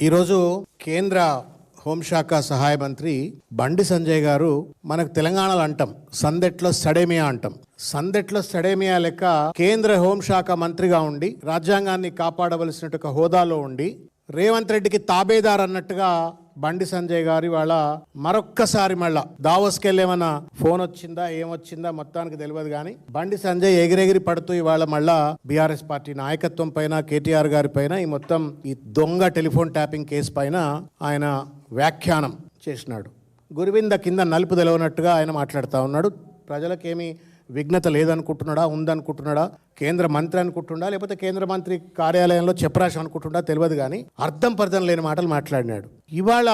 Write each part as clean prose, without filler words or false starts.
ఈరోజు కేంద్ర హోంశాఖ సహాయ మంత్రి బండి సంజయ్ గారు మనకు తెలంగాణలో అంటాం సందెట్లో సడేమియా అంటాం. సందెట్లో సడేమియా లెక్క కేంద్ర హోంశాఖ మంత్రిగా ఉండి రాజ్యాంగాన్ని కాపాడవలసిన హోదాలో ఉండి రేవంత్ రెడ్డికి తాబేదార్ అన్నట్టుగా బండి సంజయ్ గారు ఇవాళ మరొక్కసారి మళ్ళా దావోస్కి వెళ్ళేమన్నా ఫోన్ వచ్చిందా ఏమొచ్చిందా మొత్తానికి తెలియదు కానీ బండి సంజయ్ ఎగిరెగిరి పడుతూ ఇవాళ మళ్ళా బీఆర్ఎస్ పార్టీ నాయకత్వం పైన కేటీఆర్ గారి పైన ఈ మొత్తం ఈ దొంగ టెలిఫోన్ ట్యాపింగ్ కేసు పైన ఆయన వ్యాఖ్యానం చేసినాడు. గురివింద కింద నలుపు తెలవనట్టుగా ఆయన మాట్లాడుతూ ఉన్నాడు. ప్రజలకేమీ విఘ్నత లేదనుకుంటున్నాడా, ఉందనుకుంటున్నాడా, కేంద్ర మంత్రి అనుకుంటున్నా లేకపోతే కేంద్ర మంత్రి కార్యాలయంలో చెప్పరాశం అనుకుంటున్నా తెలియదు కానీ అర్థం పర్థం లేని మాటలు మాట్లాడినాడు. ఇవాళ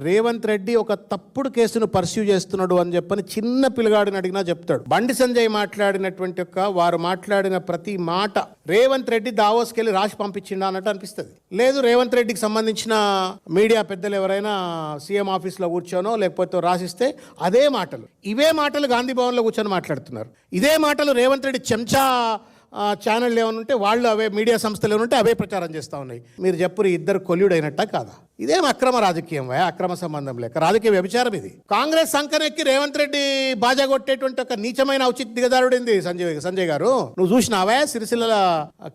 రేవంత్ రెడ్డి ఒక తప్పుడు కేసును పర్స్యూ చేస్తున్నాడు అని చెప్పని చిన్న పిల్లగాడిని అడిగినా చెప్తాడు. బండి సంజయ్ మాట్లాడినటువంటి వారు మాట్లాడిన ప్రతి మాట రేవంత్ రెడ్డి దావోస్కి వెళ్ళి రాసి పంపించిండా అన్నట్టు అనిపిస్తుంది. లేదు, రేవంత్ రెడ్డికి సంబంధించిన మీడియా పెద్దలు ఎవరైనా సీఎం ఆఫీస్లో కూర్చోనో లేకపోతే రాసిస్తే అదే మాటలు, ఇవే మాటలు గాంధీ భవన్లో కూర్చొని మాట్లాడుతున్నారు. ఇదే మాటలు రేవంత్ రెడ్డి చెంచా ఛానళ్ళు ఏమైనా ఉంటే వాళ్ళు అవే మీడియా సంస్థలు ఏమైనా ఉంటే అవే ప్రచారం చేస్తూ ఉన్నాయి. మీరు చెప్పురు ఇద్దరు కొల్యుడైనట్టా కాదా? ఇదేం అక్రమ రాజకీయం, అక్రమ సంబంధం లేక రాజకీయ వ్యభిచారం ఇది. కాంగ్రెస్ సంకనెక్కి రేవంత్ రెడ్డి బాజా కొట్టేటువంటి ఒక నీచమైన ఔచిత్య దిగజారుడింది సంజయ్ గారు. నువ్వు చూసినావా సిరిసిల్ల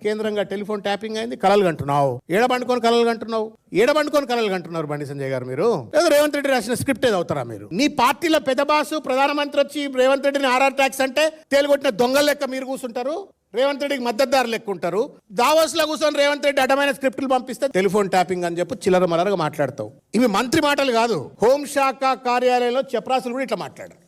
కేంద్రంగా టెలిఫోన్ ట్యాపింగ్ అయింది, కలలు కంటున్నావు. ఏడబండుకొని కలలు కంటున్నారు బండి సంజయ్ గారు. మీరు లేదా రేవంత్ రెడ్డి రాసిన స్క్రిప్ట్ ఏది అవుతారా మీరు? నీ పార్టీలో పెద్ద బాసు ప్రధానమంత్రి వచ్చి రేవంత్ రెడ్డిని ఆర్ఆర్ ట్యాక్స్ అంటే తేలిగొట్టిన దొంగల లెక్క మీరు కూర్చుంటారు, రేవంత్ రెడ్డికి మద్దతుదారు లెక్క ఉంటారు. దావోస్ లో కూర్చొని రేవంత్ రెడ్డి అడ్డమైన స్క్రిప్టులు పంపిస్తే టెలిఫోన్ ట్యాపింగ్ అని చెప్పి చిల్లర మలరగా మాట్లాడతావు. ఇవి మంత్రి మాటలు కాదు, హోంశాఖ కార్యాలయంలో చెప్రాసులు కూడా ఇట్లా మాట్లాడారు.